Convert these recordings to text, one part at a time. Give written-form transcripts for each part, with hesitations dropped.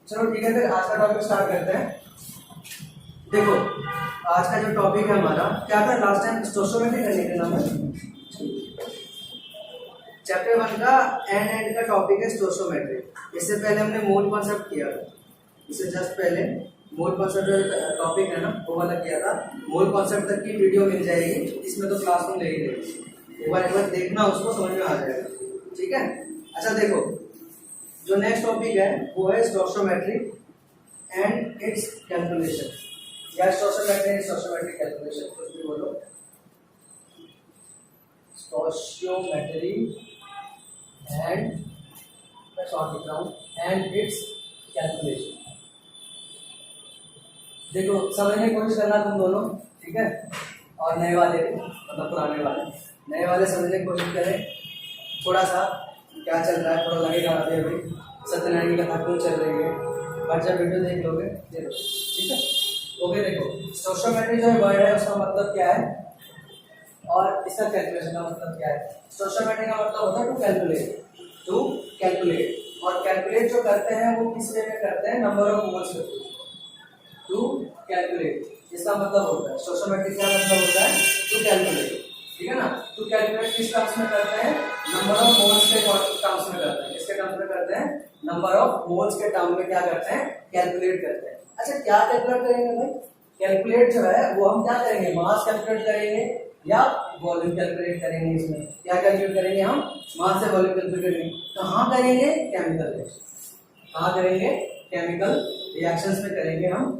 चलो ठीक है, फिर आज का टॉपिक स्टार्ट करते हैं। देखो, आज का जो टॉपिक है हमारा क्या था लास्ट टाइम, स्टोइकोमेट्री करने का नाम है। चैप्टर 1 का एंड का टॉपिक है स्टोइकोमेट्री। इससे पहले हमने मोल कॉन्सेप्ट किया था, इससे जस्ट पहले मोल कॉन्सेप्ट जो टॉपिक है ना वो वाला किया था। मोल कॉन्सेप्ट तक की वीडियो मिल जाएगी, इसमें तो क्लास में ले ही रहेगी, एक बार देखना, उसको समझ में आ जाएगा। ठीक है, अच्छा देखो, जो नेक्स्ट टॉपिक है वो है स्टोइकोमेट्री एंड इट्स कैलकुलेशन, या स्टोइकोमेट्री एंड स्टोइकोमेट्रिक कैलकुलेशन, कुछ भी बोलो। स्टोइकोमेट्री एंड, मैं शॉर्ट लिख रहा हूँ, एंड इट्स कैलकुलेशन। देखो, समझने की कोशिश करना तुम दोनों, ठीक है, और नए वाले मतलब पुराने वाले, नए वाले समझने की कोशिश करें थोड़ा सा क्या चल रहा है, थोड़ा लगेगा अभी अभी सत्यनारायण की कथा क्यों चल रही है, पर जब वीडियो देख लोगे देखो, ठीक है। ओके, देखो स्टोइकोमेट्री जो वर्ड है उसका मतलब क्या है और इसका कैलकुलेशन का मतलब क्या है। स्टोइकोमेट्री का मतलब होता है टू कैलकुलेट, टू कैलकुलेट, और कैलकुलेट जो करते हैं वो किस वे में करते हैं, नंबर ऑफ मोल्स के थ्रू, टू कैलकुलेट इसका मतलब होता है। स्टोइकोमेट्री का मतलब होता है टू कैलकुलेट, ठीक है ना। टू कैलकुलेट किस टर्म्स में करते हैं, नंबर ऑफ मोल्स के टर्म्स में करते हैं। किसके टर्म्स में करते हैं, नंबर ऑफ मोल्स के टर्म में क्या करते हैं, कैलकुलेट करते हैं। अच्छा, क्या कैलकुलेट करेंगे भाई, कैलकुलेट जो है वो हम क्या करेंगे, मास कैलकुलेट करेंगे या वॉल्यूम कैलकुलेट करेंगे। इसमें क्या कैलकुलेट करेंगे हम, मास से वॉल्यूम कैलकुलेट करेंगे। कहाँ करेंगे, केमिकल रिएक्शन, कहाँ करेंगे, केमिकल रिएक्शंस में करेंगे हम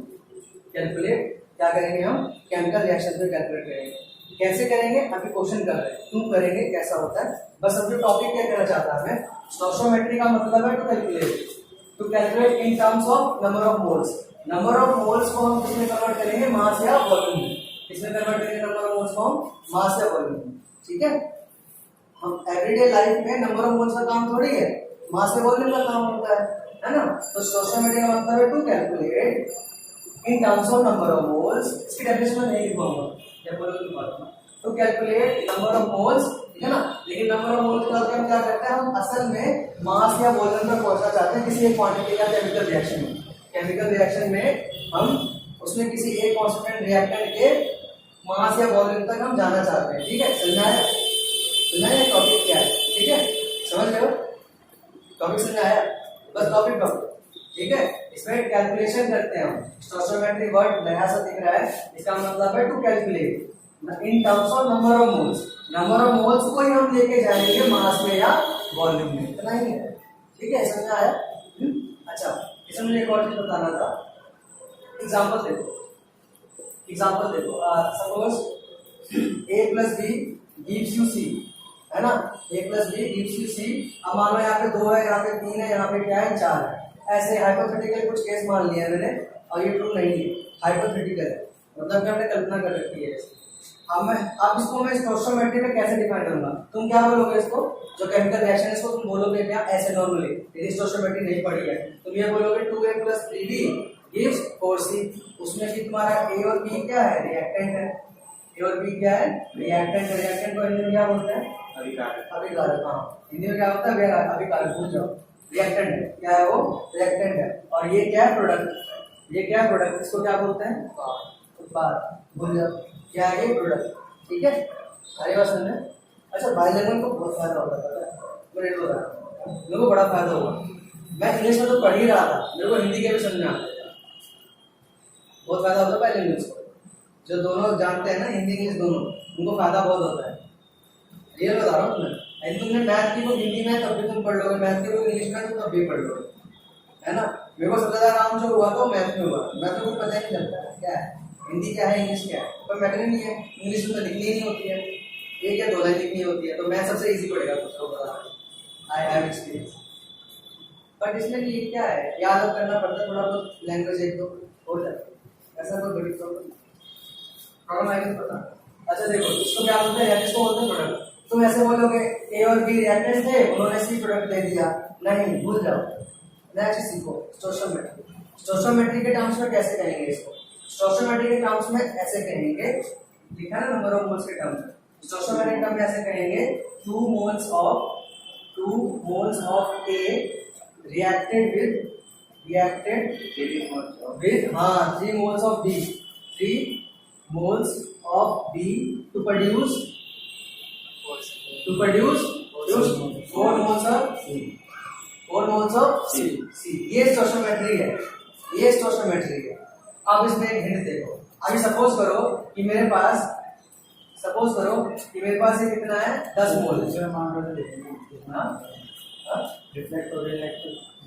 कैलकुलेट। क्या करेंगे हम, केमिकल रिएक्शन में कैलकुलेट करेंगे। कैसे करेंगे, अभी क्वेश्चन कर रहे हैं, क्यों करेंगे, कैसा होता है, बस अब जो टॉपिक क्या कहना चाहता है मैं, स्टोइकोमेट्री का मतलब है to calculate, to calculate in terms of number of moles. Number of moles को हम किसमें कन्वर्ट करेंगे, मास या वॉल्यूम में। किसमें कन्वर्ट करेंगे नंबर ऑफ मोल्स को हम, मास या वॉल्यूम में। ठीक है, हम एवरीडे लाइफ में नंबर ऑफ मोल्स का काम थोड़ी है, मास या वॉल्यूम का काम होता है ना। तो स्टोइकोमेट्री का मतलब है to calculate in terms of number of moles. इसकी डेफिनेशन में नहीं लिखूंगा, जब बोलोगे तो बात to calculate number of moles, ठीक है ना। लेकिन नंबर ऑफ मोल्स के बाद हम क्या करते हैं, हम असल में मास या वॉल्यूम तक पहुंचना चाहते हैं किसी एक क्वांटिटी या केमिकल रिएक्शन में। केमिकल रिएक्शन में हम उसमें किसी एक कांस्टेंट रिएक्टेंट के मास या वॉल्यूम तक हम जाना चाहते हैं। ठीक है, समझना है टॉपिक क्या है, ठीक है, समझ रहे हो, टॉपिक समझ आया, बस टॉपिक, ठीक है। इसमें कैलकुलेशन करते हैं हम। स्टोइकोमेट्री वर्ड नया सा दिख रहा है, इसका मतलब है to calculate in terms of number of moles. Number of moles को ही हम लेके जाएंगे मास में या वॉल्यूम में, इतना ही है, ठीक है, समझ आया। अच्छा, इसमें मुझे एक और चीज बताना था, एग्जांपल देखो, suppose a plus B gives you C, है ना, a plus B gives you C. अब मान लो यहाँ पे 2 है, यहाँ पे 3 है, यहाँ पे क्या है, 4 है। ऐसे हाइपोथेटिकल कुछ केस मान लिया मैंने, और ये ट्रू नहीं है, हाइपोथेटिकल है, मतलब हमने कल्पना कर रखी है। अब इसको मैं स्टोइकोमेट्री में कैसे डिफाइन करूंगा, तुम क्या बोलोगे इसको, जो केमिकल रिएक्शन है इसको तुम बोलोगे क्या, ऐसे नॉर्मली, यदि स्टोइकोमेट्री नहीं पढ़ी है तुम ये बोलोगे 2a + 3b गिव्स 4c। उसमें भी तुम्हारा a और b क्या है, रिएक्टेंट है, a और b क्या है, रिएक्टेंट है। रिएक्टेंट को हिंदी में क्या बोलते हैं, अभिकारक। हाँ, हिंदी में क्या होता है, अभिकारक, भूल जाओ, रिएक्टेंट है, क्या है वो, रिएक्टेंट है। और ये क्या है, प्रोडक्ट, ये क्या है, प्रोडक्ट, इसको क्या बोलते हैं, उत्पाद, भूल जाओ, क्या है ये, प्रोडक्ट, ठीक है, सारी बात समझ में। अच्छा, बायलैंग्वेज को बहुत फायदा होता है, मेरे को मेरे को बड़ा फायदा हुआ, मैं इंग्लिश में तो पढ़ ही रहा था, मेरे को हिंदी के भी समझ में आता है, बहुत फायदा होता है बायलैंग्वेज को। जो दोनों जानते हैं ना, हिंदी इंग्लिश दोनों, उनको फायदा बहुत होता है, रियल बता रहा हूँ मैं। यदि तुमने मैथ की बुक हिंदी में तब भी तुम पढ़ लोगे, मैथ की बुक इंग्लिश में तो तब भी पढ़ लोगे, है ना। मेरे को सबसे ज्यादा काम जो हुआ तो मैथ में हुआ, मैथ में कुछ पता ही नहीं चलता है क्या है, हिंदी क्या है, इंग्लिश क्या है, कोई मैटर ही नहीं है। इंग्लिश में तो लिखनी ही नहीं होती है, एक या 2 लाइन लिखनी होती है, तो मैथ सबसे इजी पड़ेगा दूसरों को, आई हैव एक्सपीरियंस। बट इसमें ये क्या है, याद करना पड़ता है, थोड़ा बहुत लैंग्वेज एक दो हो जाती है, ऐसा कोई बड़ी प्रॉब्लम आएगी पता। अच्छा देखो, इसको क्या बोलते हैं, इसको बोलते हैं प्रोडक्ट। तुम ऐसे बोलोगे ए और बी रिएक्टेंट थे, उन्होंने सी प्रोडक्ट दे दिया, नहीं, भूल जाओ। नेक्स्ट सीखो स्टोइकोमेट्री। स्टोइकोमेट्री के टर्म्स में कैसे कहेंगे इसको, स्टोइकोमेट्री के टर्म्स में ऐसे कहेंगे, लिखा है ना नंबर ऑफ मोल्स के टर्म्स में, स्टोइकोमेट्री टर्म में ऐसे कहेंगे 2 moles of A reacted with reacted with 3 moles of B, 3 moles of B to produce 4 moles of C. ये स्टोइकियोमेट्री है, ये स्टोइकियोमेट्री है। अब इसमें एक हिंट देखो। अभी सपोज करो कि मेरे पास ये कितना है 10 मोल है। रिफ्लेक्ट हो रहा है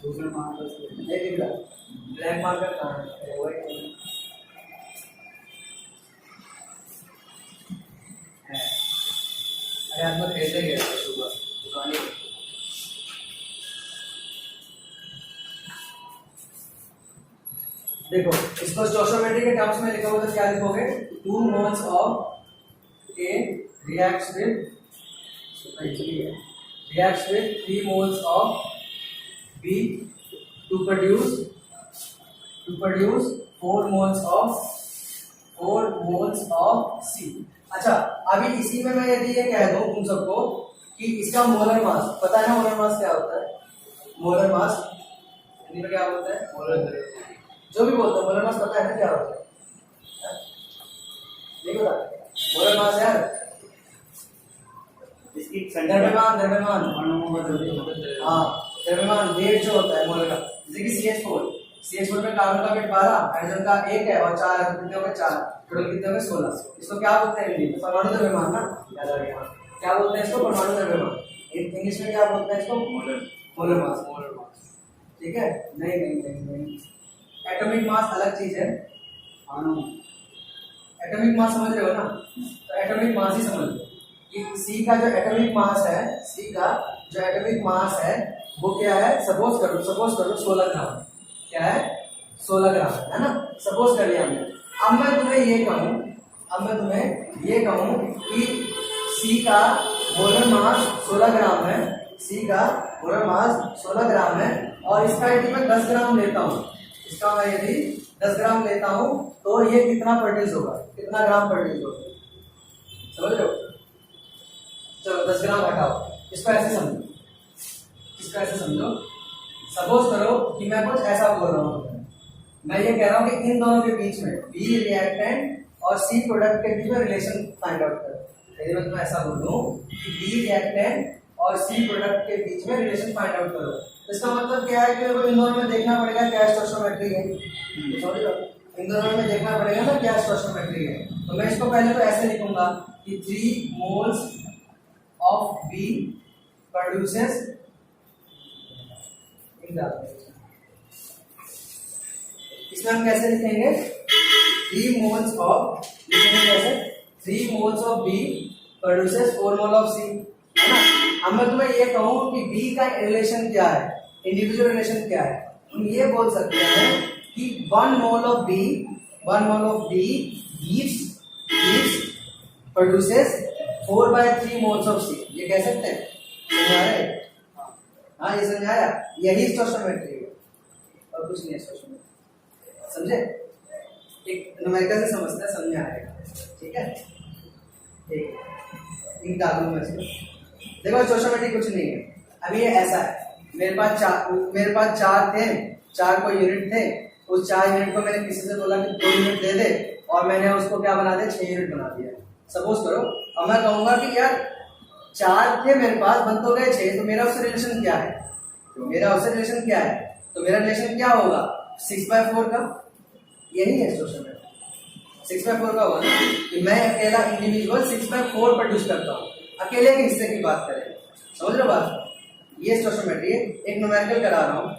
दूसरे मार्कर से ये दिख रहा ब्लैक मार्कर कहाँ है? वो है। अरे आज मैं खेलने गया था सुबह दुकान में। देखो इसको स्टोइकियोमेट्री के टर्म्स में लिखोगे तो क्या लिखोगे? 2 moles of A reacts with 3 moles of B to produce 4 moles of C। अच्छा, अभी इसी में मैं यदि ये कह दूं तुम सबको कि इसका मोलर मास पता है ना? मोलर मास क्या होता है? मोलर मास हिंदी में क्या होता है? मोलर, जो भी बोलता है मोलर मास पता है ना क्या होता है? नहीं पता? मोलर मास यार इसकी द्रव्यमान द्रव्यमान वेट जो होता है मोलर का, जैसे कि CH4 में कार्बन का वेट 12, हाइड्रोजन का 1 है और 4 कितने हो गए? 4, टोटल कितने हो गए? 16। इसको क्या बोलते हैं हिंदी में? परमाणु द्रव्यमान ना, याद आ गया। क्या बोलते हैं इसको? परमाणु द्रव्यमान। इंग्लिश में क्या बोलते हैं इसको? Molar mass. ठीक है? नहीं, एटॉमिक मास अलग चीज है। एटॉमिक मास समझ रहे हो ना? तो एटॉमिक मास ही समझ लो कि C का जो एटॉमिक मास है वो क्या है? सपोज करो 16 ग्राम। क्या है? 16 ग्राम है ना? सपोज कर लिया हमने। अब मैं तुम्हें ये कहूं कि C का मोलर मास 16 ग्राम है। C का मोलर मास 16 ग्राम है और इसका यदि मैं 10 ग्राम लेता हूं, इसका मैं यदि 10 ग्राम लेता हूं तो ये कितना प्रोड्यूस होगा? कितना ग्राम प्रोड्यूस होगा? समझ रहे हो? चलो 10 ग्राम हटाओ, इसको ऐसे समझो। सपोज करो कि मैं कुछ ऐसा बोल रहा हूँ, मैं ये कह रहा हूँ कि इन दोनों के बीच में B रिएक्टेंट और C प्रोडक्ट के बीच में रिलेशन फाइंड आउट करो। यदि मैं तुम्हें ऐसा बोलूँ कि B रिएक्टेंट और C प्रोडक्ट के बीच में रिलेशन फाइंड आउट करो, तो इसका मतलब क्या है कि इन दोनों में देखना पड़ेगा क्या स्टोइकियोमेट्री है। इन दोनों में देखना पड़ेगा ना क्या स्टोइकियोमेट्री है। तो मैं इसको पहले तो ऐसे लिखूंगा कि 3 moles of B produces इसमें हम कैसे लिखेंगे? 3 moles of B produces 4 mole of C, है ना? अब मैं तुम्हें ये कहूं कि B का रिलेशन क्या है, इंडिविजुअल रिलेशन क्या है, तुम ये बोल सकते हैं कि 1 mole of B produces 4/3 moles of C। ये कह सकते हैं? समझ रहे? हाँ, ये समझ आया? यही स्टोइकियोमेट्री है और कुछ नहीं है स्टोइकियोमेट्री। समझे? एक न्यूमेरिकल से समझते हैं, समझ आएगा। ठीक है? एक डालूं मैं इसको। देखो स्टोइकियोमेट्री कुछ नहीं है। अभी ये ऐसा है, मेरे पास 4 थे, 4 को यूनिट थे। उस 4 यूनिट को मैंने किसी से बोला कि 2 यूनिट दे दे और मैंने उसको क्या बना दिया? 6 यूनिट बना दिया। सपोज करो अब मैं कहूंगा कि यार 4 थे मेरे पास, बन तो गए 6, तो मेरा उससे रिलेशन क्या है? तो मेरा रिलेशन क्या होगा? 6/4 का। यही है स्टोइकियोमेट्री। 6/4 का होगा कि मैं अकेला इंडिविजुअल 6/4 प्रोड्यूस करता हूँ, अकेले के हिस्से की बात करें। समझ लो बात? ये स्टोइकियोमेट्री है। एक न्यूमेरिकल करा रहा हूँ,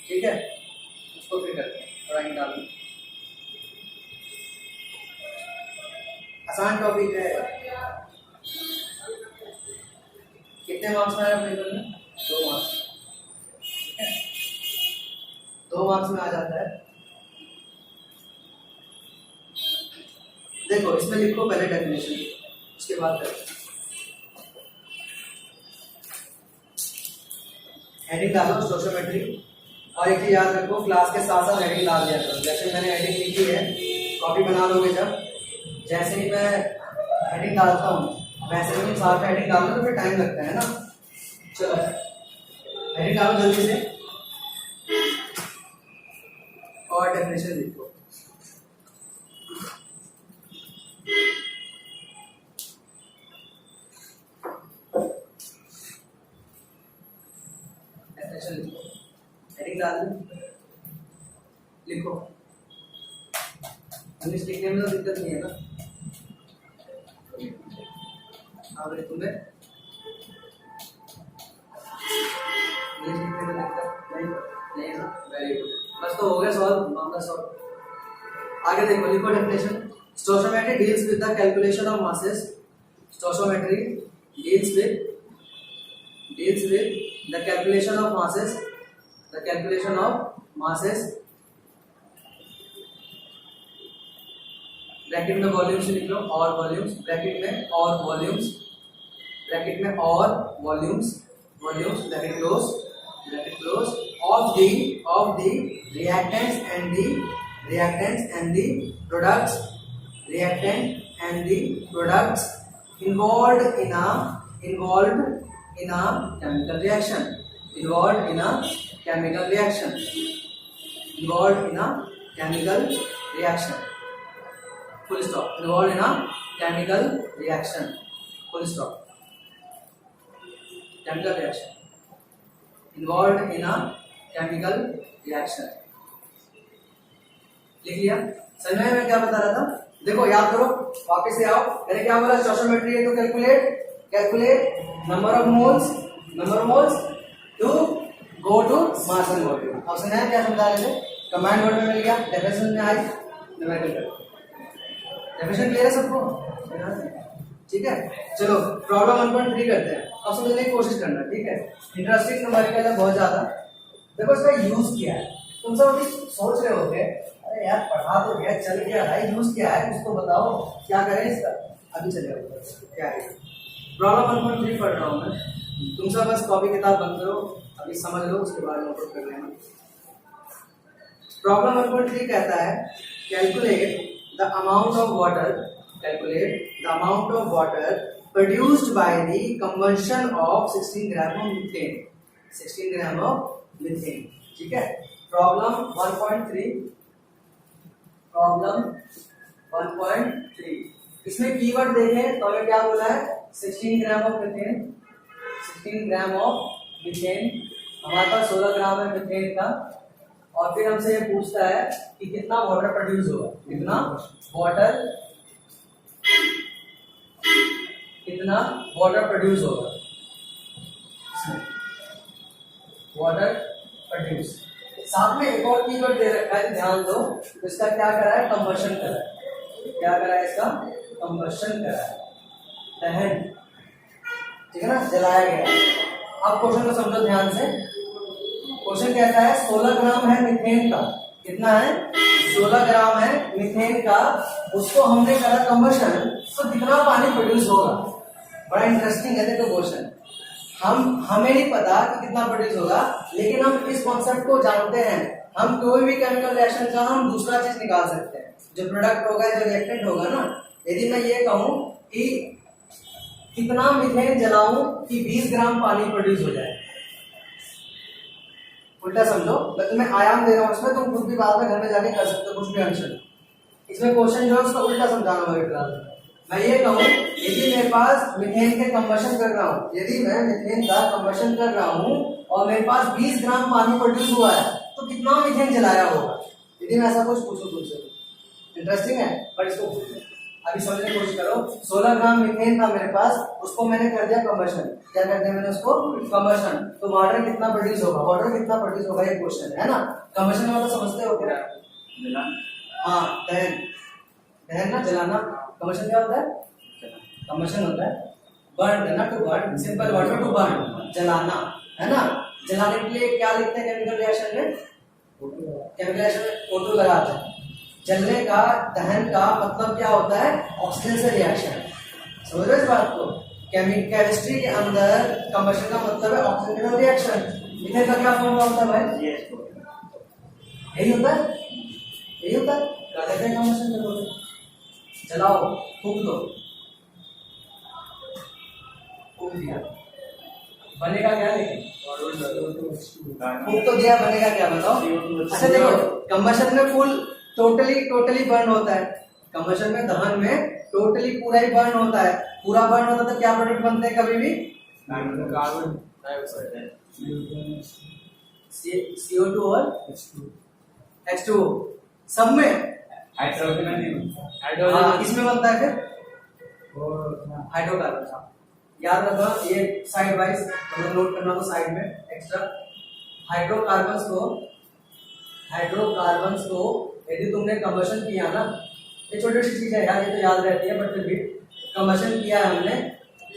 ठीक है? उसको फिर करते हैं, थोड़ा निकाल दूं। आसान टॉपिक है। कितने मार्क्स में आया पेपर में? 2 मार्क्स। 2 मार्क्स में आ जाता है। देखो इसमें लिखो पहले डेफिनेशन, उसके बाद करें। हेडिंग डालो स्टोइकियोमेट्री, और एक चीज याद रखो, क्लास के साथ साथ हेडिंग डाल दिया करो। जैसे मैंने हेडिंग लिखी है, कॉपी बना लोगे जब, जैसे ही मैं हेडिंग डालता हूँ वैसे ही तुम साथ में हेडिंग डालो, तो फिर टाइम लगता है ना। चलो हेडिंग डालो जल्दी से। शॉर्ट डेफिनेशन लिखो। डेफिनेशन लिखो, हेडिंग डाल दो, लिखो। इंग्लिश लिखने में तो दिक्कत नहीं है ना? अगर तुम्हें इंग्लिश लिखने में दिक्कत नहीं है ना? वेरी गुड, बस तो हो गया सॉल्व, मामला सॉल्व। आगे देखो, लिखो definition. Stoichiometry deals with the calculation of masses. Stoichiometry deals with the calculation of masses, the calculation of masses, bracket में वॉल्यूम्स लिख लो, और वॉल्यूम्स, ब्रैकेट में और वॉल्यूम्स, ब्रैकेट में और volumes, volumes, bracket close of the reactants and the products, reactant and the products involved in a chemical reaction, involved in a chemical reaction, full stop, involved in a chemical reaction, full stop, chemical reaction, involved in a chemical reaction। लिख लिया? समझ में मैं क्या बता रहा था? देखो याद करो, वापस से आओ। मैंने क्या बोला? स्टोइकोमेट्री है to calculate number of moles to go to mass and volume। अब समझ आया क्या समझा रहे थे? कमांड वर्ड में मिल गया, डेफिनेशन में आई, न्यूमेरिकल कर। डेफिनेशन क्लियर है सबको? ठीक है, चलो प्रॉब्लम 1.3 करते हैं। अब समझने की कोशिश करना, ठीक है? इंटरेस्टिंग न्यूमेरिकल है बहुत ज्यादा। देखो इसका यूज क्या है। तुम सब अभी सोच रहे होगे, अरे यार पढ़ा तो गया, चल गया भाई, यूज क्या है उसको बताओ, क्या करें इसका? अभी चलेगा, क्या है प्रॉब्लम 1.3 पढ़ रहा हूँ मैं। तुम सब बस कॉपी किताब बंद करो, अभी समझ लो, उसके बाद नोट कर लेना। प्रॉब्लम 1.3 कहता है calculate the amount of water produced by the combustion of 16 gram of methane, 16 gram of methane. ठीक है, प्रॉब्लम 1.3 इसमें कीवर्ड देखें तो हमें क्या बोला है? 16 gram of methane, 16 gram of methane. हमारे पास 16 ग्राम है मीथेन का, और फिर हमसे ये पूछता है कि कितना वाटर प्रोड्यूस होगा, कितना वाटर प्रोड्यूस होगा, वाटर प्रोड्यूस। साथ में एक और कीवर्ड दे रखा है, ध्यान दो। इसका क्या करा है? कंबशन करा है। क्या करा है? इसका कंबशन करा है, दहन, ठीक है ना, जलाया गया। अब क्वेश्चन को समझो ध्यान से। क्वेश्चन कहता है 16 ग्राम है मीथेन का, कितना है? 16 ग्राम है मीथेन का, उसको हमने करा कंबशन, तो कितना पानी प्रोड्यूस होगा? बड़ा इंटरेस्टिंग है देखो क्वेश्चन। हमें नहीं पता कि कितना प्रोड्यूस होगा, लेकिन हम इस कॉन्सेप्ट को जानते हैं। हम कोई भी केमिकल रिएक्शन का हम दूसरा चीज निकाल सकते हैं, जो प्रोडक्ट होगा, जो रिएक्टेंट होगा ना। यदि मैं ये कहूं कि कितना मीथेन जलाऊं कि 20 ग्राम पानी प्रोड्यूस हो जाए, उल्टा समझो, मैं तुम्हें आयाम दे रहा हूं इसमें, तुम खुद भी बाद में घर में जाके कर सकते हो कुछ भी आंसर। इसमें क्वेश्चन जो है उसका उल्टा समझाना होगा। मैं ये कहूं यदि मेरे पास मीथेन के कंबशन कर रहा हूं, यदि मैं मीथेन का कंबशन कर रहा हूं और मेरे पास 20 ग्राम पानी प्रोड्यूस हुआ है, तो कितना मीथेन जलाया होगा? यदि मैं ऐसा कुछ पूछूं तुमसे, इंटरेस्टिंग है, पर इसको अभी समझने की कोशिश करो। 16 ग्राम मीथेन था मेरे पास, उसको मैंने कर दिया कंबशन। क्या कर दिया मैंने उसको? कंबशन। तो वाटर कितना प्रोड्यूस होगा? वाटर कितना प्रोड्यूस होगा, ये क्वेश्चन है ना। कंबशन मतलब समझते हो क्या? हाँ, दहन ना, जलाना। कंबशन क्या होता है? कंबशन होता है बर्न करना, टू बर्न, सिंपल वर्ड में टू बर्न, जलाना, है ना। जलाने के लिए क्या लिखते हैं केमिकल रिएक्शन में? केमिकल रिएक्शन में O2 लगाते हैं। जलने का, दहन का मतलब क्या होता है? ऑक्सीजन से रिएक्शन। समझ रहे इस बात को? केमिस्ट्री के अंदर कंबशन का मतलब है ऑक्सीजन का रिएक्शन। मीथेन का क्या फॉर्मूला होता है भाई? यही होता है, यही होता है। क्या कहते हैं कंबशन करोगे? जलाओ, फूंक दो, फूंक दिया, बनेगा क्या लेकिन CO2 फूक तो दिया, बनेगा क्या बताओ। अच्छा देखो, कंबशन में फुल टोटली बर्न होता है, कंबशन में दहन में टोटली पूरा ही बर्न होता है, पूरा बर्न होता है तो क्या प्रोडक्ट बनते हैं कभी भी, कार्बन डाइऑक्साइड, CO2 और H2 H2O सब में। हाइड्रोजन हाँ, किसमें बनता है फिर, और अपना हाइड्रोकार्बन। याद रखना ये साइड वाइज मतलब नोट करना तो साइड में एक्स्ट्रा। हाइड्रोकार्बन्स को यदि तुमने कंबशन किया ना, ये छोटी छोटी चीज है यार, ये तो याद रहती है, बट फिर भी कंबशन किया है हमने,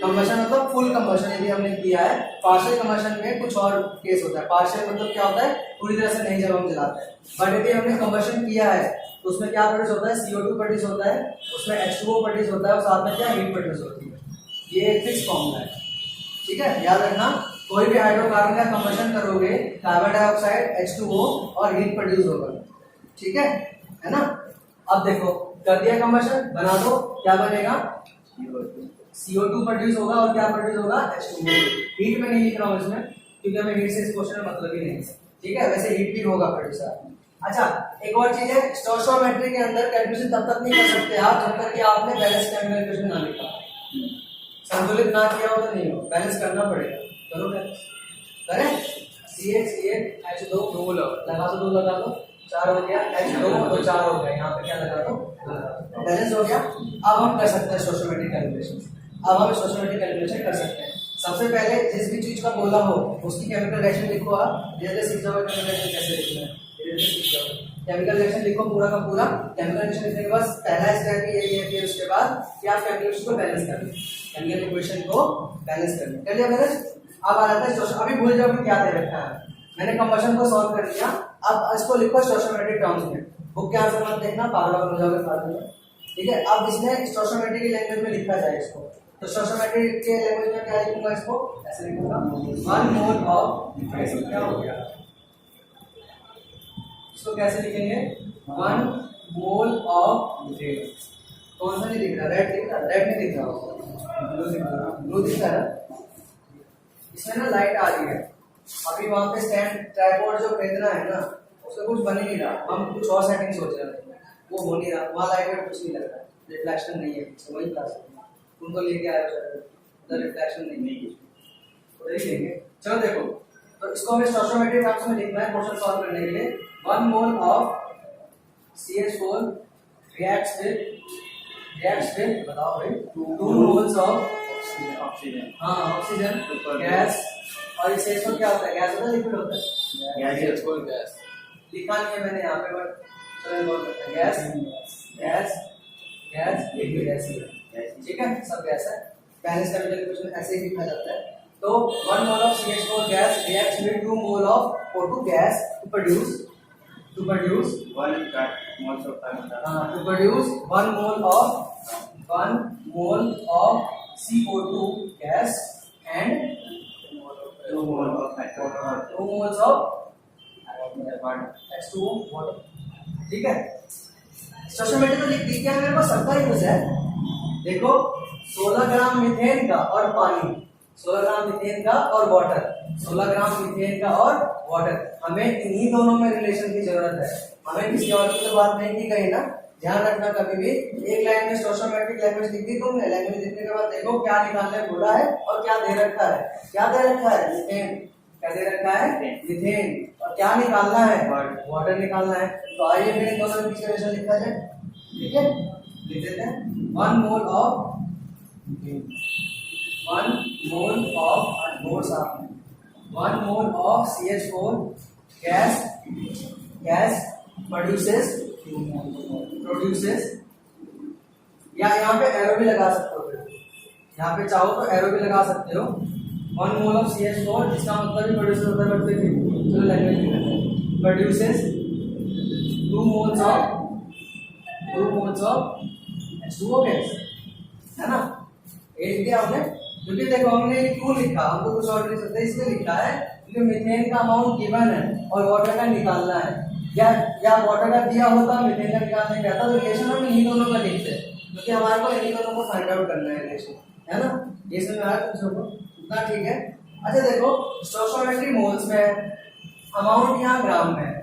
कंबशन मतलब फुल कंबशन यदि हमने किया है, पार्शियल कंबशन में कुछ और केस होता है। पार्शियल मतलब क्या होता है, पूरी तरह से नहीं जब हम जलाते हैं, बट यदि हमने कंबशन किया है तो उसमें क्या प्रोड्यूस होता है, CO2 प्रोड्यूस होता है, उसमें H2O प्रोड्यूस होता है और साथ में क्या हीट प्रोड्यूस होती है। ये फिक्स फॉर्मूला है, ठीक है, याद रखना। कोई भी हाइड्रोकार्बन का कंबशन करोगे, कार्बन डाइऑक्साइड, H2O और हीट प्रोड्यूस होगा, ठीक है ना। अब देखो कर दिया कंबशन, बना दो, क्या बनेगा, CO2 प्रोड्यूस होगा और क्या प्रोड्यूस होगा, H2O। हीट में नहीं लिख रहा हूँ इसमें क्योंकि हमें हीट से इस क्वेश्चन में मतलब ही नहीं है, ठीक है, वैसे हीट भी होगा प्रोड्यूसर। अच्छा एक और चीज है, स्टोइकोमेट्री के अंदर कैलकुलेशन तब तक नहीं कर सकते आप जब तक कि आपने बैलेंस केमिकल इक्वेशन ना लिखा, संतुलित ना किया हो तो नहीं हो, बैलेंस करना पड़ेगा। करो करें, CH2 2 लगा दो, लगा दो, 4 हो गया, H2 तो 4 हो गया, यहाँ पे क्या लगा दो, बैलेंस हो गया। अब हम कर सकते हैं स्टोइकोमेट्रिक कैलकुलेशन, अब हम स्टोइकोमेट्रिक कैलकुलेशन कर सकते हैं। सबसे पहले जिस भी चीज का बोला हो उसकी केमिकल रिएक्शन लिखो, आप धीरे सीख जाओगे केमिकल रिएक्शन कैसे लिखना है, केमिकल रिएक्शन लिखो पूरा का पूरा। केमिकल रिएक्शन लिखने के बाद पहला स्टेप यही है कि उसके बाद क्या आप केमिकल रिएक्शन को बैलेंस कर लें, केमिकल इक्वेशन को बैलेंस कर लें, कर लिया बैलेंस। अब आ जाता है स्टोइकोमेट्रिक, अभी भूल जाओ कि क्या दे रखा है, मैंने कंबशन को सॉल्व कर लिया, अब इसको लिखो स्टोइकोमेट्रिक टर्म्स में, बुक के आंसर मत देखना, पागल हो जाओगे फालतू में, ठीक है। अब इसमें स्टोइकोमेट्रिक की लैंग्वेज में लिखा जाए इसको, तो स्टोइकोमेट्रिक के लैंग्वेज में क्या लिखूंगा, इसको ऐसे लिखूंगा 1 मोल ऑफ, क्या हो गया, इसको कैसे लिखेंगे, 1 मोल ऑफ, कौन सा नहीं दिख रहा, रेड दिख रहा, रेड नहीं दिख रहा, ब्लू दिख रहा है, इसमें ना लाइट आ रही है। अभी वहां पे स्टैंड ट्राइपॉड जो खरीदना है ना, उसका कुछ बन ही नहीं रहा, हम कुछ और सेटिंग सोच रहे थे, वो हो नहीं रहा, वहाँ लाइट में कुछ नहीं लग रहा, रिफ्लेक्शन नहीं है पीछे, वही क्लास उनको लेके आया उधर रिफ्लेक्शन नहीं है, उधर ही लेंगे। चलो देखो, तो इसको हमें स्टोइकोमेट्रिक टर्म्स में लिखना है क्वेश्चन सॉल्व करने के लिए। 1 mole of CH4 reacts with बताओ भाई 2 moles of ऑक्सीजन, हाँ ऑक्सीजन गैस, और इस CH4 क्या होता है, गैस होता है लिक्विड होता है, गैस लिखा नहीं है मैंने यहाँ पे, बट चलो बोल सकते हैं गैस लिक्विड ऐसी है, ठीक है, सब गैस है, बैलेंस केमिकल इक्वेशन ऐसे ही लिखा जाता है। तो 1 mole of CH4 gas reacts with 2 mole of O2 gas to produce 1 moles of carbon to produce 1 mole of CO2 gas and 2 moles of hydrogen, 2 moles of H2O water, ठीक है। Stoichiometric तो लिख दिया है मेरे पास, सबका ही कुछ है। देखो 16 ग्राम मीथेन का और पानी, 16 ग्राम मीथेन का और वाटर, 16 ग्राम मीथेन का और वाटर, हमें इन्हीं दोनों में रिलेशन की जरूरत है, हमें किसी और की तो बात नहीं की गई ना। ध्यान रखना कभी भी, एक लाइन में स्टोइकोमेट्रिक लैंग्वेज लिख दी तुमने, लैंग्वेज लिखने के बाद देखो क्या निकालने बोला है और क्या दे रखा है, क्या दे रखा है, मीथेन, क्या दे रखा है, मीथेन, और क्या निकालना है, वाटर निकालना है। तो आइए फिर इन दोनों के बीच में रिलेशन लिखा जाए, ठीक है, लिख देते हैं 1 mole of one mole of CH4 gas produces या यहाँ पे एरो भी लगा सकते हो, फिर यहाँ पे चाहो तो एरो भी लगा सकते हो। 1 मोल ऑफ CH4 इसका मतलब भी प्रोड्यूस होता है, बट फिर चलो लैंग्वेज में करते हैं, produces 2 moles of H2O gas, है ना, ये लिख दिया हमने। क्योंकि देखो हमने क्यों लिखा, हमको कुछ और नहीं सकते, इसलिए लिखा है क्योंकि मीथेन का अमाउंट गिवन है और वाटर का निकालना है, या वाटर का दिया होता, मीथेन का निकालने का था, तो रिलेशन हम इन्हीं दोनों का लिखते हैं क्योंकि हमारे को इन्हीं दोनों को फाइंड आउट करना है रिलेशन, है ना। ये समझ में आया तुम सबको, इतना ठीक है। अच्छा देखो, स्टोइकोमेट्री मोल्स में है, अमाउंट यहाँ ग्राम में है।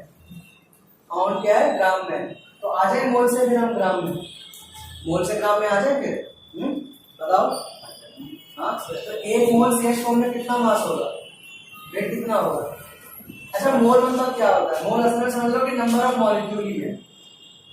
अमाउंट क्या है? ग्राम में। तो आ जाए मोल से फिर हम ग्राम में, मोल से ग्राम में आ जाए फिर। बताओ। हाँ, तो एक मोल CH4 में कितना मास होगा? वेट कितना होगा? अच्छा, मोल मतलब क्या होता है? मोल असल में समझ लो कि नंबर ऑफ मॉलिक्यूल ही है।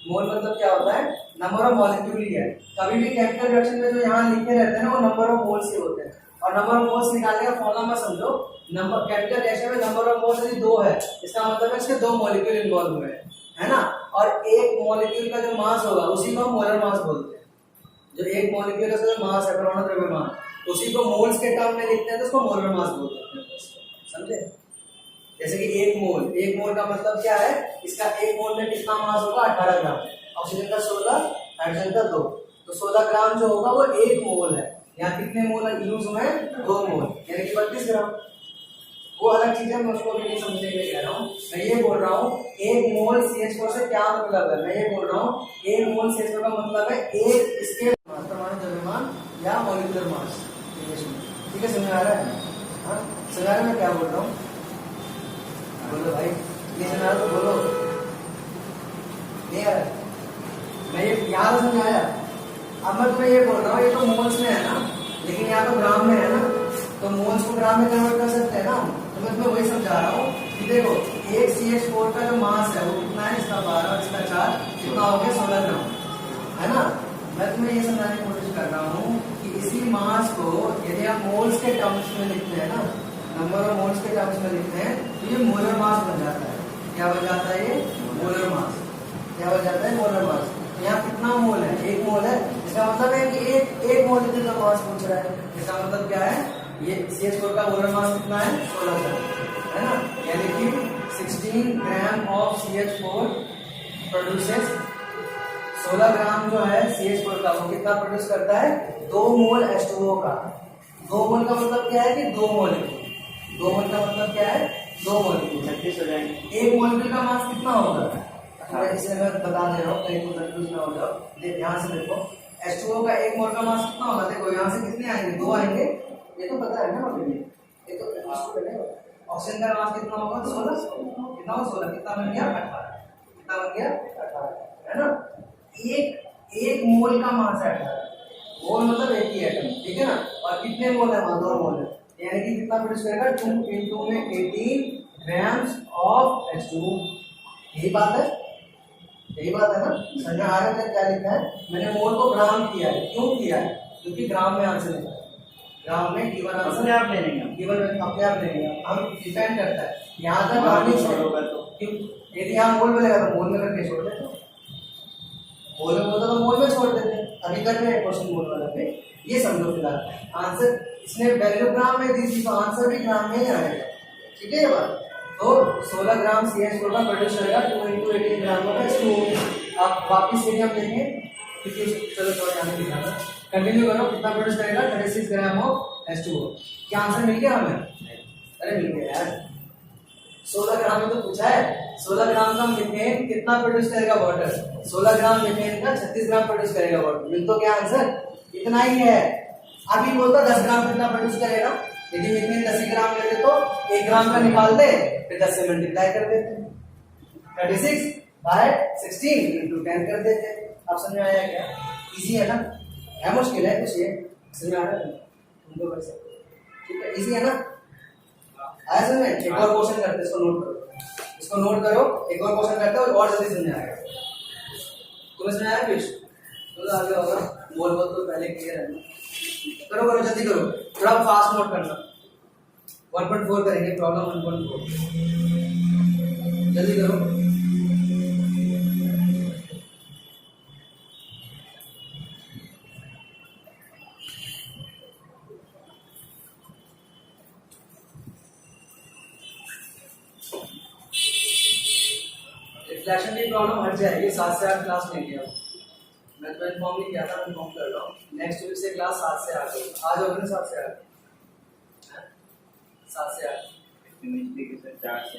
मोल मतलब क्या होता है? नंबर ऑफ मॉलिक्यूल ही है। कभी भी केमिकल रिएक्शन में जो यहाँ लिखे रहते हैं ना, वो नंबर ऑफ मोल्स ही होते हैं। और नंबर ऑफ मोल्स निकालने का फॉर्मूला मत समझो। नंबर केमिकल रिएक्शन में नंबर ऑफ मोल्स यदि 2 है, इसका मतलब है इसके 2 मॉलिक्यूल इन्वॉल्व हुए हैं, है ना। और एक मॉलिक्यूल का जो मास होगा उसी को हम मोलर मास बोलते हैं। जो एक मॉलिक्यूल का जो मास है, परमाणु द्रव्यमान, उसी को मोल्स के टर्म में लिखते हैं तो उसको मोलर मास बोलते हैं। समझे? जैसे कि एक मोल का मतलब क्या है? इसका एक मोल में कितना मास होगा? 18 ग्राम। ऑक्सीजन का 16, हाइड्रोजन का 2, तो 16 ग्राम जो होगा वो एक मोल है। यहाँ कितने मोल यूज हुए हैं? 2 मोल, यानी कि 32 ग्राम। वो अलग चीज है, मैं उसको भी नहीं समझने के लिए कह रहा हूँ। मैं ये बोल रहा हूँ एक मोल CH4 से क्या मतलब है। मैं ये बोल रहा हूँ एक मोल CH4 का मतलब है एक इसके परमाणु द्रव्यमान या मॉलिक्यूलर मास। ठीक है, समझ आ रहा है? हाँ, समझ आ रहा है मैं क्या बोल रहा हूँ? बोलो भाई, ये सुना तो बोलो। नहीं यार, मैं ये यहाँ तो समझाया। अब मैं तुम्हें ये बोल रहा हूँ, ये तो मोल्स में है ना, लेकिन यहाँ तो ग्राम में है ना, तो मोल्स को ग्राम में कन्वर्ट कर सकते हैं ना। तो मैं तुम्हें वही समझा रहा हूँ कि देखो, एक CH4 का जो मास है वो कितना है? इसका 12 और इसका 4, कितना हो गया? 16 ग्राम, है ना। मैं तुम्हें ये समझाने की कोशिश कर रहा हूँ कि इसी मास को यदि हम मोल्स के टर्म्स में लिखते हैं ना, नंबर ऑफ मोल्स के टर्म्स में लिखते हैं, तो ये मोलर मास बन जाता है। क्या बन जाता है? ये मोलर मास। क्या बन जाता है? Molar mass. यहाँ कितना मोल है? एक मोल है। इसका मतलब है कि एक मॉलिक्यूल का मास पूछ रहा है। इसका मतलब क्या है? ये CH4 का मोलर मास कितना है? 16 ग्राम, है ना। यानी कि 16 ग्राम ऑफ CH4 प्रोड्यूसेस 16 ग्राम जो है CH4 का, वो कितना प्रोड्यूस करता है? 2 मोल H2O का। 2 मोल का मतलब क्या है? कि 2 मॉलिक्यूल। 2 मोल का मतलब क्या है? 2 मॉलिक्यूल। 36 हो जाएंगे। एक मॉलिक्यूल का मास कितना होगा? इसे मैं बता दे रहा हूँ, कहीं तो कंफ्यूज ना हो जाओ। ध्यान से देखो, H2O का एक मोल का मास कितना होगा? देखो यहाँ से कितने आएंगे? 2 आएंगे, ये तो पता है ना ऑलरेडी। ये तो ऑक्सीजन का मास कितना होगा? 16। कितना होगा? 16। कितना बन गया? 18। कितना बन गया? 18, है ना। एक मोल का मास है 18। मोल मतलब एक ही एटम, ठीक है ना। और कितने मोल है? 2 मोल है, यानी कि कितना प्रोड्यूस करेगा? 2 × में 18 ग्राम्स ऑफ H2O। यही बात है, यही बात है ना। समझ आ रहा है क्या लिखा है? मैंने मोल को ग्राम किया है। क्यों किया है? क्योंकि ग्राम में आंसर लिखा है। ग्राम में गिवन आंसर अपने आप ले लेंगे, गिवन अपने आप लेंगे। हम डिपेंड करता है यहाँ तक आप नहीं छोड़ोगे तो। क्यों? यदि यहाँ मोल मिलेगा तो मोल में करके छोड़ देते, मोल में होता तो मोल में छोड़ देते। अभी कर रहे हैं क्वेश्चन मोल वाला पे। ये समझो फिलहाल आंसर इसने वैल्यू ग्राम में दी थी, तो आंसर भी ग्राम में ही आएगा। ठीक है ये बात। तो 16 ग्राम CH4 का प्रोड्यूस करेगा 2 × 18 ग्राम का H2O। आप वापिस यदि हम देखें, चलो थोड़ा यहाँ दिखाना, कंटिन्यू करो। कितना प्रोड्यूस करेगा? 36 ग्राम ऑफ H2O। क्या आंसर मिल गया हमें? अरे मिल गया यार, 16 ग्राम में तो पूछा है। 16 ग्राम का मीथेन कितना प्रोड्यूस करेगा? वाटर। 16 ग्राम मीथेन का 36 ग्राम प्रोड्यूस करेगा वाटर। मिल तो क्या आंसर? इतना ही है। अभी बोलता 10 ग्राम कितना प्रोड्यूस करेगा? यदि मीथेन 10 ग्राम लेते तो 1 ग्राम का निकाल दे, फिर 10 से मल्टीप्लाई कर देते, 36/16 × 10 कर देते। अब समझ में आया क्या? इजी है ना? है मुश्किल है कुछ? ये समझ में आ रहा है तुमको? कर सकते, ठीक है, इजी है ना? आया समझ में? एक और क्वेश्चन करते हैं, इसको नोट करो, इसको नोट करो। एक और क्वेश्चन करते हैं और जल्दी समझ में आएगा। तुम्हें समझ आया कुछ? तो आगे होगा। बोल तो पहले क्लियर है ना? करो करो, जल्दी करो, थोड़ा फास्ट नोट करना। 1.4 करेंगे, प्रॉब्लम 1.4, जल्दी करो। रिफ्लेक्शन की प्रॉब्लम हट जाएगी, 7 से 8 क्लास लेंगे अब। मैं तो इन्फॉर्म नहीं किया था, इन्फॉर्म कर रहा हूँ। नेक्स्ट वीक से क्लास 7 से 8 होगी। आज होगी ना 7 से 8? 7 से 8 केमिस्ट्री के सर 4 से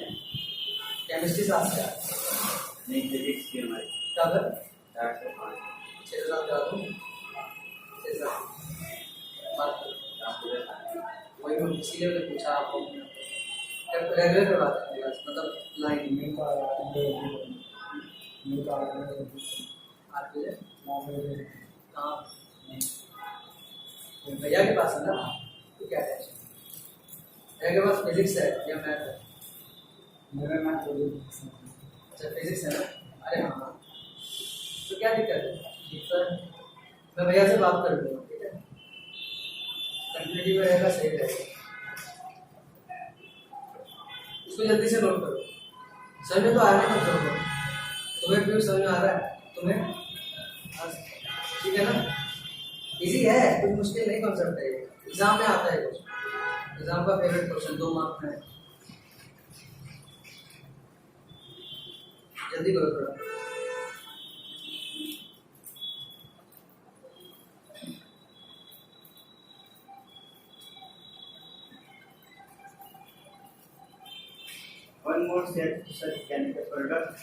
केमिस्ट्री 7 से 8 नहीं, फिजिक्स की हमारी कब है? 4 से 5 6 से 7 करा दूँ, 6 से 7 बात वही मैं इसीलिए मैंने पूछा आपको रेगुलर करवाते हैं क्लास मतलब लाइन नहीं का नहीं का आते हैं नहीं हाँ भैया के पास है ना तो क्या टेंशन भैया के पास फिजिक्स है या मैथ है मेरा नाम तो अच्छा फिजिक्स है ना अरे हाँ हाँ तो क्या दिक्कत है सर मैं भैया से बात कर लूँगा ठीक है कंटिन्यूटी में रहेगा सही रहेगा इसको जल्दी से नोट करो समझ में तो आ रहा है ना सबको तुम्हें क्यों समझ में आ रहा है तुम्हें हाँ, ठीक है ना इजी है कुछ मुश्किल नहीं कॉन्सेप्ट है एग्जाम में आता है कुछ एग्जाम का फेवरेट क्वेश्चन 2 मार्क्स में जल्दी करो थोड़ा One more step to such chemical product.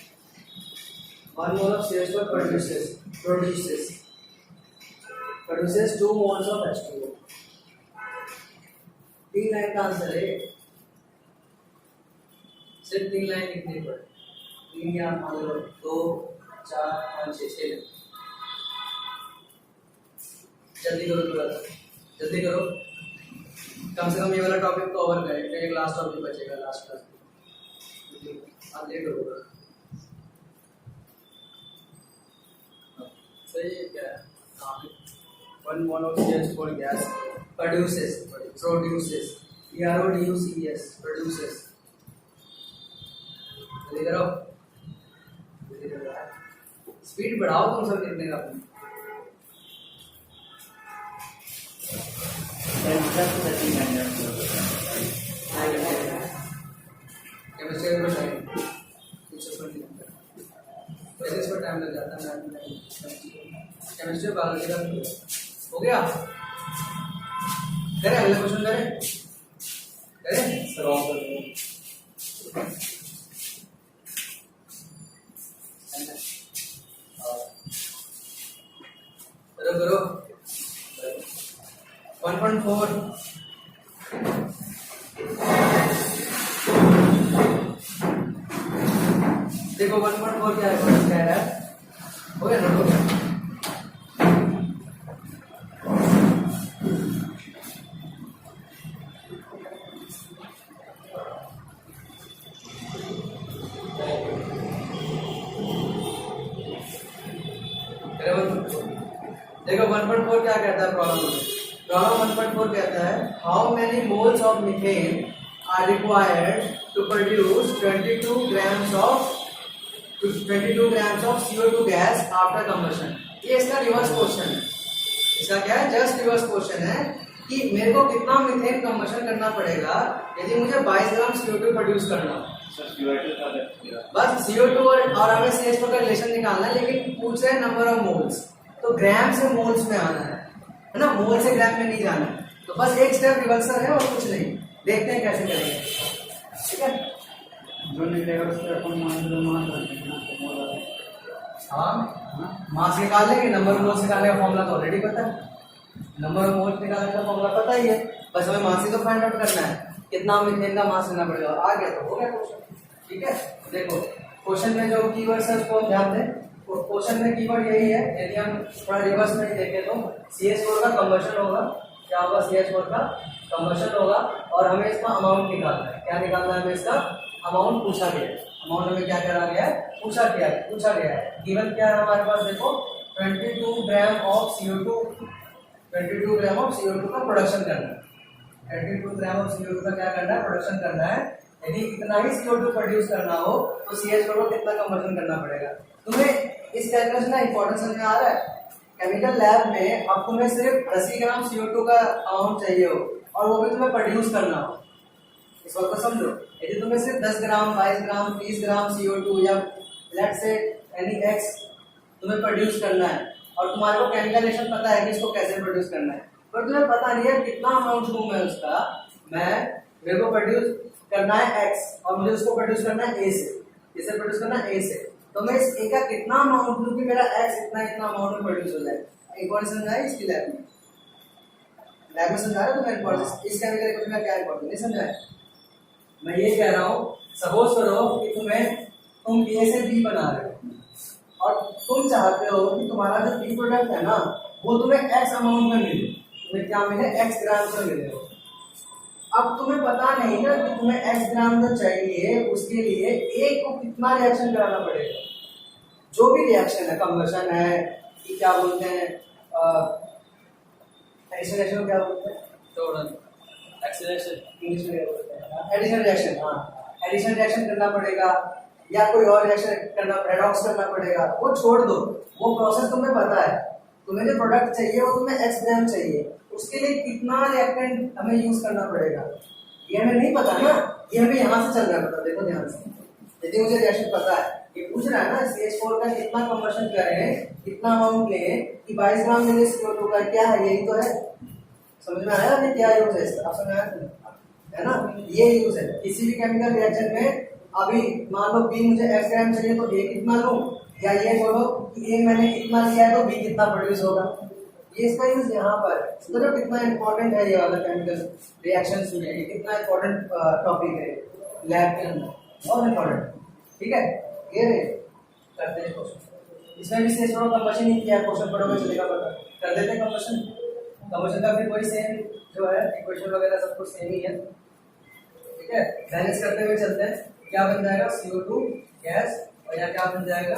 1 mole of CH4 produces 2 moles of H2O 3 line का आंसर है सिर्फ 3 लाइन लिखनी पड़े 3 या मान लो 2 4 5 6 6 जल्दी करो थोड़ा जल्दी करो कम से कम ये वाला टॉपिक कवर करें फिर एक लास्ट टॉपिक बचेगा लास्ट क्लास आप लेट हो गए सही है क्या हाँ 1 mole of CH4 gas produces produces जल्दी करो स्पीड बढ़ाओ तुम सब लिखने का अपने केमिस्ट्री में टाइम कुछ पर नहीं लगता फिजिक्स पर टाइम लग जाता है केमिस्ट्री बायोलॉजी का हो गया करें अगला क्वेश्चन करें Sir, also करो 1.4 देखो 1.4 क्या है कह रहा है हो गया ना हो गया देखो 1.4 क्या कहता है प्रॉब्लम 1.4 कहता है how many moles of methane are required to produce 22 grams of CO2 gas after combustion ये इसका रिवर्स क्वेश्चन है इसका क्या है जस्ट रिवर्स क्वेश्चन है कि मेरे को कितना मीथेन कंबशन करना पड़ेगा यदि मुझे 22 ग्राम CO2 प्रोड्यूस करना हो बस CO2 और हमें CH4 का रिलेशन निकालना है लेकिन पूछ रहे हैं नंबर ऑफ मोल्स तो ग्राम से मोल्स में आना है ना मोल से ग्राम में नहीं जाना है तो बस एक स्टेप रिवर्सल है और कुछ नहीं देखते हैं कैसे करेंगे ठीक है जो निकलेगा उससे अपन मान लो मान हाँ मास निकाल लेंगे नंबर ऑफ मोल्स निकालने का फॉर्मूला तो ऑलरेडी पता है नंबर ऑफ मोल्स निकालने का फॉर्मूला पता ही है बस हमें मास ही तो फाइंड आउट करना है कितना मीथेन का मास लेना पड़ेगा आ गया तो हो गया क्वेश्चन ठीक है देखो क्वेश्चन में जो कीवर्ड्स है उसको ध्यान दें क्वेश्चन में कीवर्ड यही है यदि हम थोड़ा रिवर्स में देखें तो CH4 का कंबशन होगा क्या होगा CH4 का कंबशन होगा और हमें इसका अमाउंट निकालना है क्या निकालना है हमें इसका अमाउंट पूछा गया है अमाउंट हमें क्या करा गया है पूछा गया है गिवन क्या है हमारे पास देखो 22 ग्राम ऑफ CO2 का प्रोडक्शन करना है 22 ग्राम ऑफ CO2 का क्या करना है प्रोडक्शन करना है यदि इतना ही CO2 प्रोड्यूस करना हो तो CH4 को कितना कंबशन करना पड़ेगा तुम्हें इस कैलकुलेशन का इंपॉर्टेंस समझ में आ रहा है केमिकल लैब में अब तुम्हें सिर्फ 80 ग्राम CO2 का अमाउंट चाहिए हो और वो भी तुम्हें प्रोड्यूस करना हो इस बात को समझो यदि तुम्हें सिर्फ 10 ग्राम 22 ग्राम 30 ग्राम CO2 या लेट्स से एनी एक्स तुम्हें प्रोड्यूस करना है और तुम्हारे को केमिकल रिएक्शन पता है कि इसको कैसे प्रोड्यूस करना है पर तुम्हें पता नहीं है कितना अमाउंट लूं मैं उसका मेरे को प्रोड्यूस करना है x और मुझे उसको प्रोड्यूस करना है a से इसे प्रोड्यूस करना है a से तो मैं इस a का कितना अमाउंट लूं कि मेरा x इतना अमाउंट में प्रोड्यूस हो जाए एक और समझ आए इसकी लैब में लैब में समझा रहा हूँ तुम्हें प्रोसेस, इस केमिकल इक्वेशन का क्या इंपॉर्टेंट नहीं समझा है। मैं ये कह रहा हूँ सपोज करो कि तुम ए से बी बना रहे हो और तुम चाहते हो कि तुम्हारा जो बी प्रोडक्ट है ना वो तुम्हें एक्स अमाउंट में मिले, तुम्हें क्या मिले, एक्स ग्राम में मिले। अब तुम्हें पता नहीं ना कि तुम्हें एक्स ग्राम जो चाहिए उसके लिए ए को कितना रिएक्शन कराना पड़ेगा। जो भी रिएक्शन है, कंबशन है कि क्या बोलते हैं, एडिशन रिएक्शन क्या बोलते हैं, एक्सेलरेशन इंग्लिश में बोलते हैं एडिशन रिएक्शन। हाँ, एडिशन रिएक्शन करना पड़ेगा या कोई और रिएक्शन करना, रेडॉक्स करना पड़ेगा, वो छोड़ दो, वो प्रोसेस तुम्हें पता है। तुम्हें जो प्रोडक्ट चाहिए वो तुम्हें एक्स ग्राम चाहिए, उसके लिए कितना रिएक्टेंट हमें यूज करना पड़ेगा ये हमें नहीं पता ना, ये हमें यहाँ से चल रहा है। पता, देखो ध्यान से, यदि मुझे रिएक्शन पता है, ये पूछ रहा है ना CH4 का कितना कंबशन करें, कितना अमाउंट लें कि 22 ग्राम मिले CO2 का, क्या है, यही तो है। समझ में आया नहीं क्या यूज है इसका, आप समझ आया है ना, ये यूज है। किसी भी केमिकल रिएक्शन में अभी मान लो B मुझे x ग्राम चाहिए तो A कितना लूं, या ये बोलो कि A मैंने कितना लिया है तो B कितना प्रोड्यूस होगा, ये इसका यूज यहाँ पर। तो कितना इंपॉर्टेंट है ये वाला केमिकल रिएक्शंस में, ये कितना इंपॉर्टेंट टॉपिक है लैब के अंदर, बहुत इंपॉर्टेंट। ठीक है, ये रे करते हैं क्वेश्चन, इसमें भी से थोड़ा कंबशन ही किया, क्वेश्चन पढ़ोगे चलेगा पता, कर देते हैं कंबशन। कंबशन का फिर वही सेम जो है इक्वेशन वगैरह सब कुछ सेम ही है। ठीक है, बैलेंस करते हुए चलते हैं, क्या बन जाएगा CO2 गैस और यहाँ क्या बन जाएगा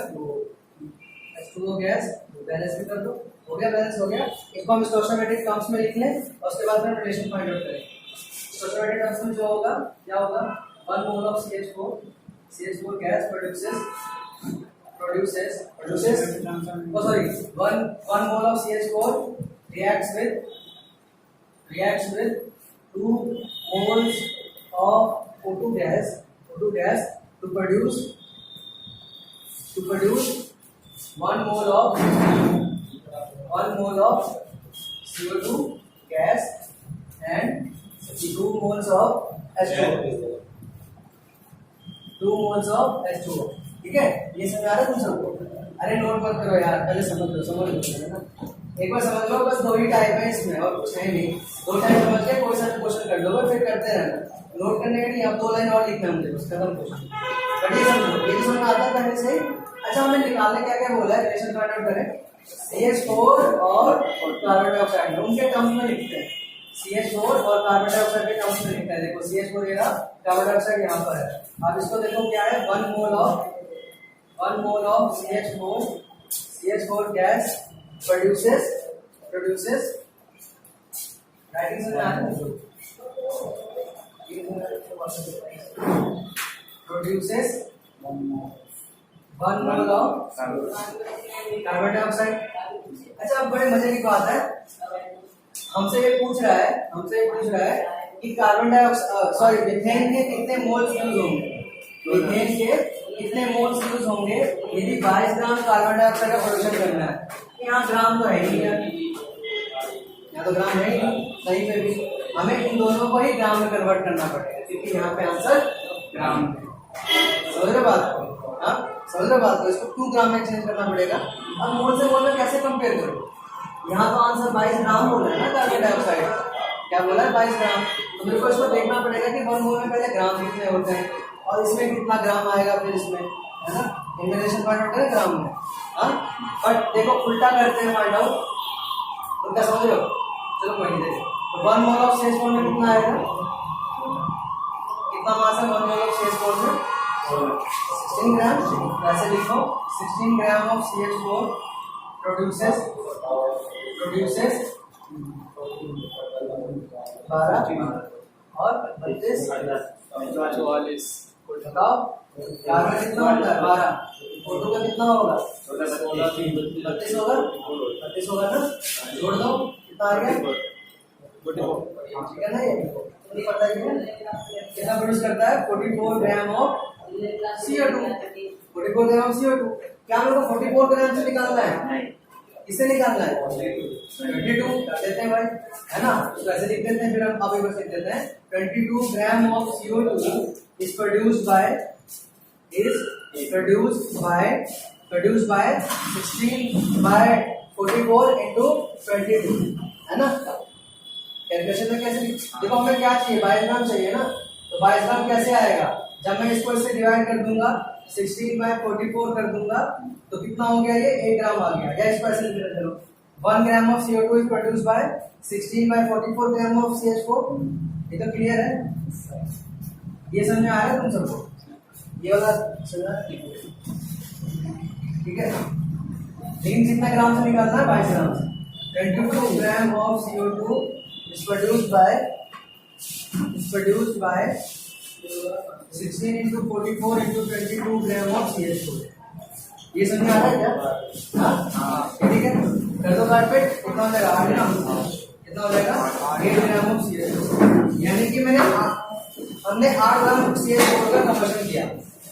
H2O गैस, बैलेंस भी कर दो, हो गया, बैलेंस हो गया। इसको हम स्टोइकोमेट्रिक टर्म्स में लिख लें और उसके बाद में रिलेशन फाइंड आउट करें। स्टोइकोमेट्रिक टर्म्स में जो होगा क्या होगा, 1 mole of CH4 gas produces 1 mole of CH4 reacts with 2 moles of O2 gas to produce 1 mole of CO2 gas and 2 moles of H2O। 2 moles of H2O। ठीक है, ये समझ आ रहा है तुम सबको? अरे नोट मत करो यार, पहले समझ लो है ना, एक बार समझ लो, बस 2 ही टाइप है इसमें और कुछ है नहीं। 2 टाइप समझ के कोई सा क्वेश्चन कर लो, फिर करते रहना, नोट करने के लिए अब 2 लाइन और लिखना है मुझे, बस खत्म क्वेश्चन। बट ये समझ लो, ये समझ आता है पहले से। अच्छा, हमने निकालने क्या क्या बोला है, रिलेशन फाइंड आउट करें। CH4 और कार्बन डाइऑक्साइड उनके टर्म्स में लिखते हैं, CH4 और कार्बन डाइऑक्साइड के टर्म्स में लिखते हैं। देखो CH4 ये रहा, कार्बन डाइऑक्साइड यहाँ पर है। आप इसको देखो क्या है, 1 mole of CH4 gas produces writing से produces 1 mole of carbon dioxide. अच्छा, अब बड़े मजे की बात है, हमसे ये पूछ रहा है कि कार्बन डाइऑक्साइड मीथेन के कितने मोल्स यूज होंगे, मीथेन के कितने मोल्स यूज होंगे यदि 22 ग्राम कार्बन डाइऑक्साइड का प्रोडक्शन करना है। यहाँ ग्राम तो है ही नहीं, यहाँ तो ग्राम है ही नहीं, सही पे भी हमें इन दोनों को ही ग्राम में कन्वर्ट करना पड़ेगा, क्योंकि यहाँ पे आंसर ग्राम है। समझ रहे बात को? हाँ, समझ रहे बात को? इसको 2 ग्राम में चेंज करना पड़ेगा। अब मोल से मोल में कैसे कंपेयर करो, यहाँ तो आंसर 22 ग्राम बोला है ना, कार्बन डाइऑक्साइड क्या बोला है, 22 ग्राम। तो मेरे को इसको देखना पड़ेगा कि 1 मोल में पहले ग्राम कितने होते हैं और इसमें कितना ग्राम आएगा, फिर इसमें, है ना, इंटरनेशनल पॉइंट आउट करें ग्राम में। हाँ, बट देखो उल्टा करते हैं पॉइंट आउट, उल्टा समझ लो, चलो कोई नहीं देखो। तो 1 मोल ऑफ CH4 में कितना आएगा, कितना मास है 1 मोल ऑफ CH4 में, 16 ग्राम। ऐसे लिखो, 16 ग्राम ऑफ CH4 produces 12 और 32 44 बताओ, कार्बन कितना होता है 12, O2 का कितना होगा 32 होगा, 32 होगा ना, जोड़ दो कितना आ गया, ठीक है ना। ये नहीं पता है कितना प्रोड्यूस करता है, 44 gram of CO2, 44 gram CO2। क्या मेरे को 44 ग्राम से निकालना है, किसे निकालना है, 22 कर देते हैं भाई, है ना, तो ऐसे लिख देते हैं। फिर हम अभी बस लिख देते हैं 22 gram of CO2 is produced by 16 by 44 into 22, है ना। कैलकुलेशन में कैसे देखो हमें क्या चाहिए 22 ग्राम चाहिए ना, तो 22 ग्राम कैसे आएगा, जब मैं इसको इससे डिवाइड कर दूंगा 16/44 कर दूंगा तो कितना हो गया, ये 8 ग्राम आ गया। या इसको ऐसे लिख लो 1 gram of CO2 is produced by 16/44 gram of CH4। ये तो क्लियर है, ये समझ में आ रहा है तुम सबको, ये वाला समझा ठीक है। लेकिन कितना ग्राम से निकालना है, 22 ग्राम से। 22 gram of CO2 is produced by 16 into 44 into 22 gram of CH4। ये समझ में आ रहा है क्या? हाँ ठीक है, कर दो काट पे, कितना हो जाएगा 8 ग्राम, कितना हो जाएगा 8 ग्राम ऑफ CH4। यानी कि हमने 8 ग्राम CH4 का कंबशन किया,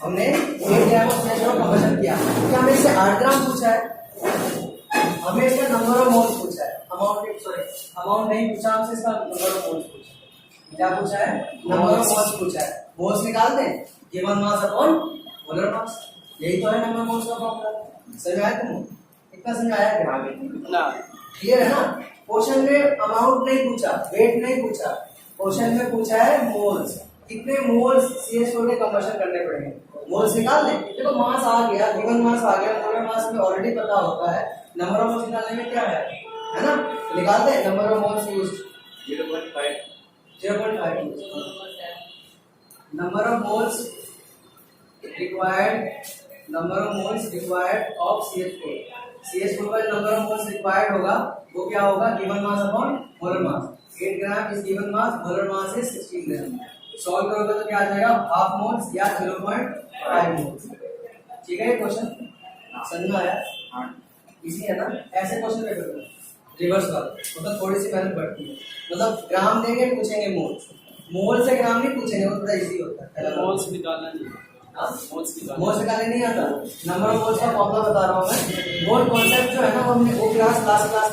हमने 8 ग्राम ऑफ CH4 का कंबशन किया। क्या हमें इससे 8 ग्राम पूछा है, हमें इसका नंबर ऑफ मोल्स पूछा है, अमाउंट नहीं पूछा हमसे, इसका नंबर ऑफ मोल्स पूछा है। क्या पूछा है, नंबर ऑफ मोल्स पूछा है। मोल्स निकाल दें, given mass upon molar mass, यही तो है नंबर ऑफ मोल्स का फॉर्मूला। समझ आया तुमको, कितना समझ आया क्या ना क्लियर है ना। क्वेश्चन में अमाउंट नहीं पूछा, वेट नहीं पूछा, क्वेश्चन में पूछा है मोल्स, कितने मोल्स CH4 के कंबशन करने पड़ेंगे, मोल्स निकाल दें। देखो मास आ गया, गिवन मास आ गया, मोलर मास में ऑलरेडी पता होता है, नंबर ऑफ मोल्स निकालने में क्या है ना, तो निकाल दें number of moles used 0.5 number of moles required of CH4 का नंबर ऑफ मोल्स रिक्वायर्ड होगा वो क्या होगा, given mass upon molar mass. 8 gram is given mass, molar mass is 16 gram. Solve करोगे तो क्या आ जाएगा, हाफ मोल्स या 0.5 मोल्स। ठीक है, ये क्वेश्चन समझ में आया, इजी है ना। ऐसे क्वेश्चन पेपर में रिवर्स वाला मतलब थोड़ी सी मेहनत बढ़ती है, मतलब ग्राम देंगे पूछेंगे मोल से ग्राम नहीं पूछेंगे, वो थोड़ा इजी होता है। मोल्स निकालना नहीं, मोल्स निकालने नहीं आता, नंबर ऑफ मोल्स का फॉर्मूला बता रहा हूँ मैं। मोल कॉन्सेप्ट जो है ना वो हमने वो क्लास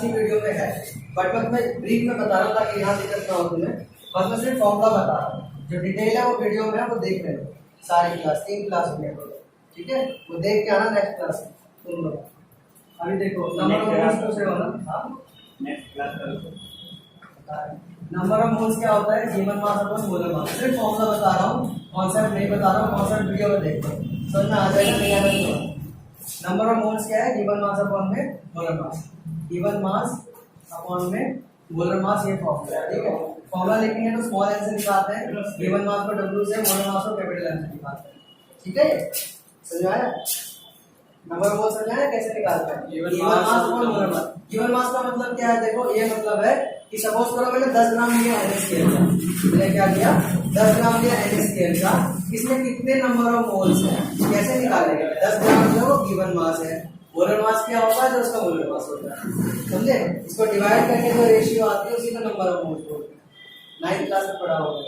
की वीडियो में है, बट मैं ब्रीफ में बता रहा हूँ ताकि यहाँ दिक्कत ना हो तुम्हें। बस मैं सिर्फ फॉर्मूला बता रहा हूँ, जो डिटेल है वो वीडियो में है, वो देख लेना सारी क्लास, 3 क्लास में ठीक है, वो देख के आना नेक्स्ट क्लास में तुम लोग। अभी देखो नंबर ऑफ मोल्स पूछ रहे हो ना, नेक्स्ट क्लास करो। नंबर ऑफ मोल्स क्या होता है, given mass upon molar mass. सिर्फ फॉर्मूला बता रहा हूँ, कॉन्सेप्ट नहीं बता रहा हूँ, कॉन्सेप्ट वीडियो में देखो समझ में आ जाएगा, नहीं आना तो। नंबर ऑफ मोल्स क्या है, गिवन मास अपॉन में molar mass, given mass upon में मोलर मास, ये फॉर्मूला है ठीक है। फॉर्मूला लिखेंगे तो स्मॉल एन से निकालते हैं, गिवन मास को W से, मोलर मास को कैपिटल एन से निकालते हैं। ठीक है, समझ आया, नंबर ऑफ मोल्स समझ आया कैसे निकालते हैं, given mass upon molar mass. Given mass का मतलब क्या है, देखो ये मतलब है कि सपोज करो मैंने 10 ग्राम लिया NaCl का, मैंने क्या किया 10 ग्राम लिया NaCl का, इसमें कितने नंबर ऑफ मोल्स हैं कैसे निकालेंगे। 10 ग्राम जो गिवन मास है, मोलर मास क्या होगा जो उसका मोलर मास होता है, समझे। इसको डिवाइड करके जो रेशियो आती है उसी का नंबर ऑफ मोल्स बोलते हैं। 9th क्लास में पढ़ा होगा,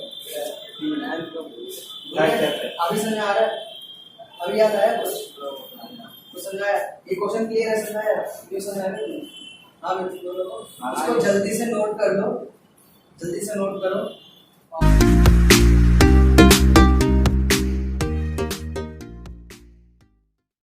अभी समझ आ रहा है, अभी याद आया कुछ समझ आया, ये क्वेश्चन क्लियर है, समझ आया, क्यों समझ आया। हाँ इसको जल्दी से नोट कर लो, जल्दी से नोट करो।